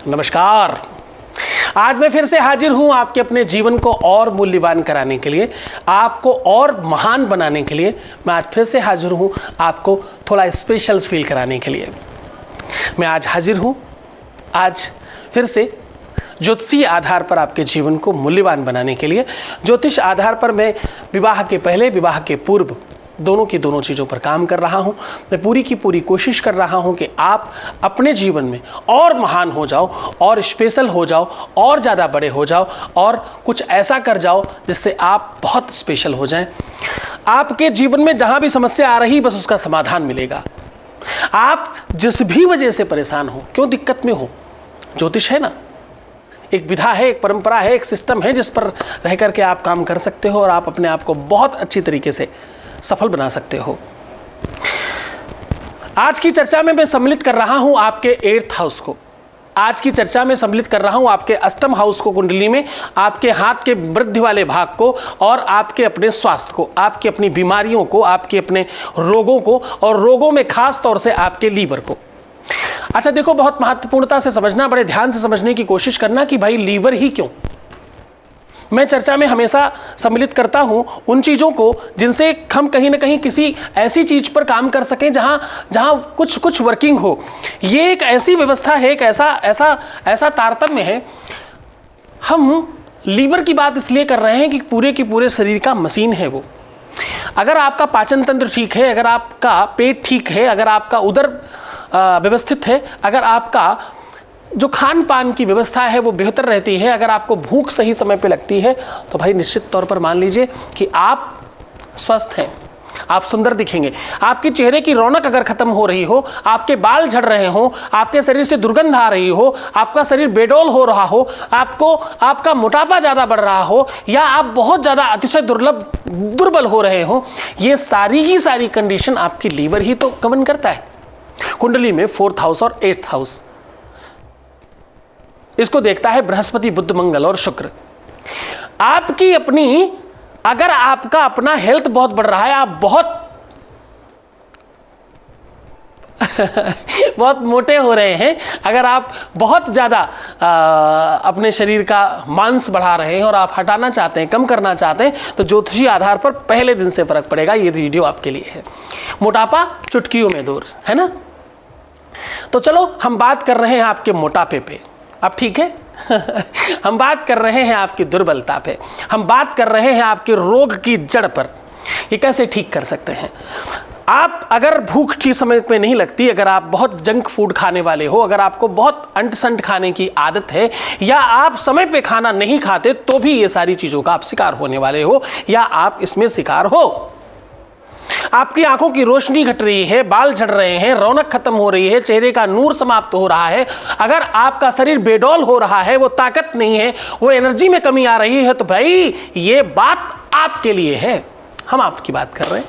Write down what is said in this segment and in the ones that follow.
नमस्कार। आज मैं फिर से हाजिर हूं आपके अपने जीवन को और मूल्यवान कराने के लिए, आपको और महान बनाने के लिए। मैं आज फिर से हाजिर हूं आपको थोड़ा स्पेशल फील कराने के लिए। मैं आज हाजिर हूं आज फिर से ज्योतिषीय आधार पर आपके जीवन को मूल्यवान बनाने के लिए। ज्योतिष आधार पर मैं विवाह के पहले, विवाह के पूर्व दोनों की दोनों चीज़ों पर काम कर रहा हूँ। मैं पूरी की पूरी कोशिश कर रहा हूँ कि आप अपने जीवन में और महान हो जाओ, और स्पेशल हो जाओ, और ज़्यादा बड़े हो जाओ, और कुछ ऐसा कर जाओ जिससे आप बहुत स्पेशल हो जाएं। आपके जीवन में जहाँ भी समस्या आ रही, बस उसका समाधान मिलेगा। आप जिस भी वजह से परेशान हो, क्यों दिक्कत में हो, ज्योतिष है ना, एक विधा है, एक परंपरा है, एक सिस्टम है जिस पर रह करके आप काम कर सकते हो और आप अपने आप को बहुत अच्छी तरीके से सफल बना सकते हो। आज की चर्चा में मैं सम्मिलित कर रहा हूं आपके 8th हाउस को। आज की चर्चा में सम्मिलित कर रहा हूं आपके अष्टम हाउस को, कुंडली में आपके हाथ के वृद्धि वाले भाग को, और आपके अपने स्वास्थ्य को, आपकी अपनी बीमारियों को, आपके अपने रोगों को, और रोगों में खास तौर से आपके लीवर को। अच्छा देखो, बहुत महत्वपूर्णता से समझना, बड़े ध्यान से समझने की कोशिश करना कि भाई लीवर ही क्यों। मैं चर्चा में हमेशा सम्मिलित करता हूं उन चीज़ों को जिनसे हम कहीं ना कहीं किसी ऐसी चीज़ पर काम कर सकें जहां कुछ वर्किंग हो। ये एक ऐसी व्यवस्था है, एक ऐसा तारतम्य है। हम लीवर की बात इसलिए कर रहे हैं कि पूरे के पूरे शरीर का मशीन है वो। अगर आपका पाचन तंत्र ठीक है, अगर आपका पेट ठीक है, अगर आपका उदर व्यवस्थित है, अगर आपका जो खान पान की व्यवस्था है वो बेहतर रहती है, अगर आपको भूख सही समय पे लगती है, तो भाई निश्चित तौर पर मान लीजिए कि आप स्वस्थ हैं, आप सुंदर दिखेंगे। आपके चेहरे की रौनक अगर खत्म हो रही हो, आपके बाल झड़ रहे हो, आपके शरीर से दुर्गंध आ रही हो, आपका शरीर बेडौल हो रहा हो, आपका मोटापा ज़्यादा बढ़ रहा हो, या आप बहुत ज़्यादा अतिशय दुर्बल हो रहे हो, ये सारी की सारी कंडीशन आपकी लीवर ही तो गमन करता है। कुंडली में 4th हाउस और 8th हाउस, इसको देखता है बृहस्पति, बुध, मंगल और शुक्र। आपकी अपनी, अगर आपका अपना हेल्थ बहुत बढ़ रहा है, आप बहुत मोटे हो रहे हैं, अगर आप बहुत ज़्यादा अपने शरीर का मांस बढ़ा रहे हैं और आप हटाना चाहते हैं, कम करना चाहते हैं, तो ज्योतिषीय आधार पर पहले दिन से फर्क पड़ेगा। ये वीडियो आपके लिए है। मोटापा चुटकियों में दूर, है ना। तो चलो हम बात कर रहे हैं आपके मोटापे पे। अब ठीक है हम बात कर रहे हैं आपकी दुर्बलता पे, हम बात कर रहे हैं आपके रोग की जड़ पर। ये कैसे ठीक कर सकते हैं। आप अगर भूख ठीक समय पे नहीं लगती, अगर आप बहुत जंक फूड खाने वाले हो, अगर आपको बहुत अंट संट खाने की आदत है, या आप समय पे खाना नहीं खाते, तो भी ये सारी चीज़ों का आप शिकार होने वाले हो, या आप इसमें शिकार हो। आपकी आंखों की रोशनी घट रही है, बाल झड़ रहे हैं, रौनक खत्म हो रही है, चेहरे का नूर समाप्त हो रहा है, अगर आपका शरीर बेडौल हो रहा है, वो ताकत नहीं है, वो एनर्जी में कमी आ रही है, तो भाई ये बात आपके लिए है। हम आपकी बात कर रहे हैं,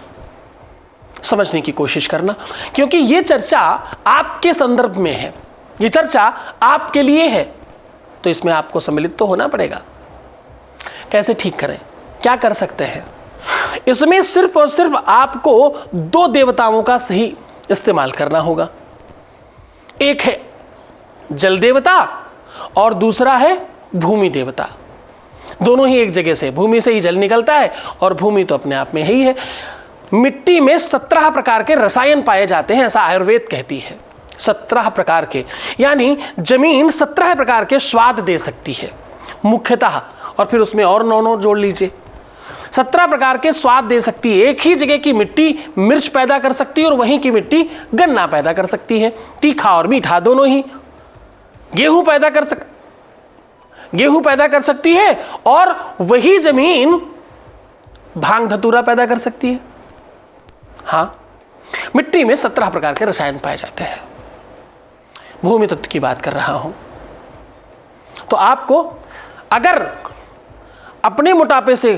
समझने की कोशिश करना, क्योंकि ये चर्चा आपके संदर्भ में है, ये चर्चा आपके लिए है, तो इसमें आपको सम्मिलित तो होना पड़ेगा। कैसे ठीक करें, क्या कर सकते हैं। इसमें सिर्फ और सिर्फ आपको 2 देवताओं का सही इस्तेमाल करना होगा। एक है जल देवता और दूसरा है भूमि देवता। दोनों ही एक जगह से, भूमि से ही जल निकलता है और भूमि तो अपने आप में ही है। मिट्टी में 17 प्रकार के रसायन पाए जाते हैं, ऐसा आयुर्वेद कहती है। 17 प्रकार के, यानी जमीन 17 प्रकार के स्वाद दे सकती है मुख्यतः, और फिर उसमें और 9 जोड़ लीजिए। 17 प्रकार के स्वाद दे सकती है। एक ही जगह की मिट्टी मिर्च पैदा कर सकती है और वहीं की मिट्टी गन्ना पैदा कर सकती है, तीखा और मीठा दोनों ही। गेहूं पैदा कर सकती है, और वही जमीन भांग धतूरा पैदा कर सकती है। हाँ, मिट्टी में 17 प्रकार के रसायन पाए जाते हैं। भूमि तत्व की बात कर रहा हूं। तो आपको अगर अपने मोटापे से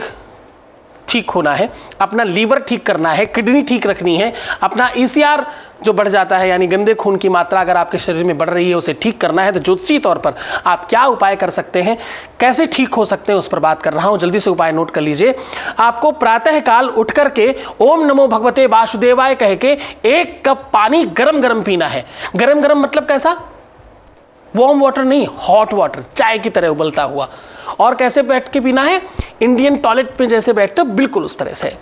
ठीक होना है, अपना लीवर ठीक करना है, किडनी ठीक रखनी है, अपना ECR जो बढ़ जाता है, यानी गंदे खून की मात्रा अगर आपके शरीर में बढ़ रही है, उसे ठीक करना है, तो ज्योतिषीय तौर पर आप क्या उपाय कर सकते हैं, कैसे ठीक हो सकते हैं, उस पर बात कर रहा हूं। जल्दी से उपाय नोट कर लीजिए। आपको प्रातः काल उठ करके ओम नमो भगवते वासुदेवाय कह के 1 कप पानी गरम गरम पीना है। गरम गरम मतलब कैसा, वार्म वाटर नहीं, हॉट वाटर, चाय की तरह उबलता हुआ। और कैसे बैठ के पीना है? इंडियन टॉयलेट में जैसे बैठते हो बिल्कुल उस तरह से।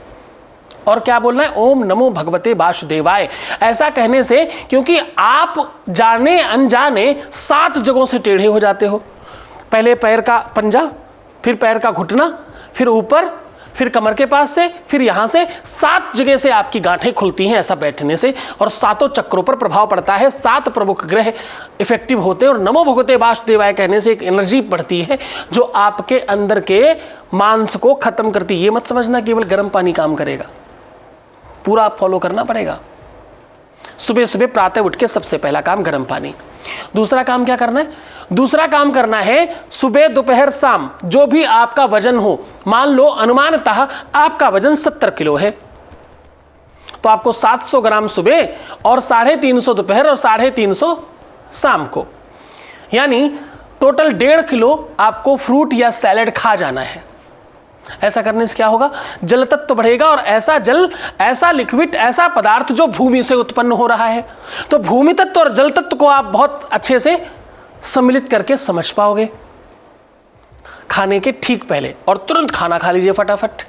और क्या बोलना है? ओम नमो भगवते वासुदेवाय। ऐसा कहने से, क्योंकि आप जाने अनजाने 7 जगहों से टेढ़े हो जाते हो। पहले पैर का पंजा, फिर पैर का घुटना, फिर ऊपर, फिर कमर के पास से, फिर यहां से 7 जगह से आपकी गांठें खुलती हैं ऐसा बैठने से, और 7 चक्रों पर प्रभाव पड़ता है। 7 प्रमुख ग्रह इफेक्टिव होते हैं, और नमो भगवते वासुदेवाय कहने से एक एनर्जी बढ़ती है जो आपके अंदर के मांस को खत्म करती है। ये मत समझना केवल गर्म पानी काम करेगा, पूरा फॉलो करना पड़ेगा। सुबह सुबह प्रातः उठ के सबसे पहला काम गर्म पानी। दूसरा काम क्या करना है? दूसरा काम करना है सुबह दोपहर शाम जो भी आपका वजन हो, मान लो अनुमानतः आपका वजन 70 किलो है, तो आपको 700 ग्राम सुबह और 350 दोपहर और 350 शाम को, यानी टोटल 1.5 किलो आपको फ्रूट या सैलेड खा जाना है। ऐसा करने से क्या होगा? जल तत्व तो बढ़ेगा, और ऐसा जल, ऐसा लिक्विड, ऐसा पदार्थ जो भूमि से उत्पन्न हो रहा है, तो भूमि तत्व और जल तत्व को आप बहुत अच्छे से सम्मिलित करके समझ पाओगे खाने के ठीक पहले। और तुरंत खाना खा लीजिए फटाफट।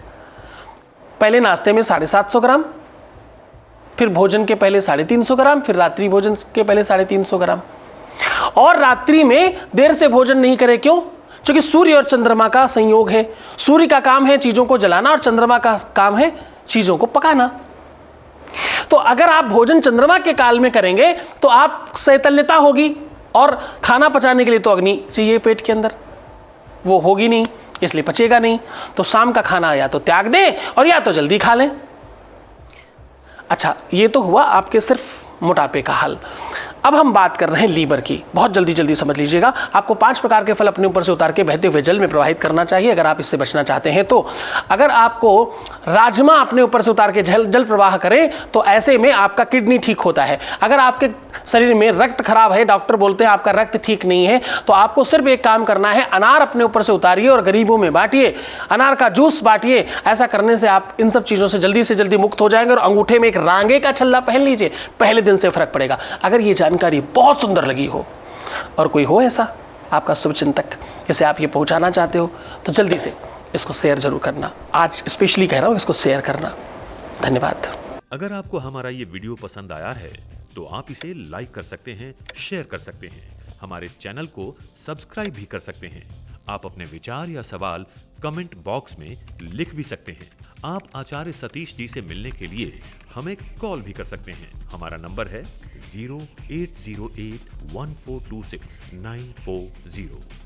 पहले नाश्ते में 750 ग्राम, फिर भोजन के पहले 350 ग्राम, फिर रात्रि भोजन के पहले 350 ग्राम। और रात्रि में देर से भोजन नहीं करें। क्यों? क्योंकि सूर्य और चंद्रमा का संयोग है। सूर्य का काम है चीजों को जलाना, और चंद्रमा का काम है चीजों को पकाना। तो अगर आप भोजन चंद्रमा के काल में करेंगे तो आप शैतल्यता होगी, और खाना पचाने के लिए तो अग्नि चाहिए पेट के अंदर, वो होगी नहीं, इसलिए पचेगा नहीं। तो शाम का खाना या तो त्याग दें और या तो जल्दी खा लें। अच्छा, ये तो हुआ आपके सिर्फ मोटापे का हल। अब हम बात कर रहे हैं लीवर की। बहुत जल्दी जल्दी समझ लीजिएगा। आपको 5 प्रकार के फल अपने ऊपर से उतार के बहते हुए जल में प्रवाहित करना चाहिए अगर आप इससे बचना चाहते हैं तो। अगर आपको राजमा अपने ऊपर से उतार के जल प्रवाह करें तो ऐसे में आपका किडनी ठीक होता है। अगर आपके शरीर में रक्त खराब है, डॉक्टर बोलते हैं आपका रक्त ठीक नहीं है, तो आपको सिर्फ एक काम करना है, अनार अपने ऊपर से उतारिए और गरीबों में बांटिए, अनार का जूस बांटिए। ऐसा करने से आप इन सब चीज़ों से जल्दी मुक्त हो जाएंगे। और अंगूठे में एक रांगे का छल्ला पहन लीजिए, पहले दिन से फर्क पड़ेगा। अगर ये जानकारी बहुत सुंदर लगी हो और कोई हो ऐसा आपका शुभचिंतक जिसे आप ये पहुंचाना चाहते हो, तो जल्दी से इसको शेयर जरूर करना। आज स्पेशली कह रहा हूं, इसको शेयर करना। धन्यवाद। अगर आपको हमारा ये वीडियो पसंद आया है तो आप इसे लाइक कर सकते हैं, शेयर कर सकते हैं, हमारे चैनल को सब्सक्राइब भी कर सकते हैं। आप अपने विचार या सवाल कमेंट बॉक्स में लिख भी सकते हैं। आप आचार्य सतीश जी से मिलने के लिए हमें कॉल भी कर सकते हैं। हमारा नंबर है 0808 1426 940।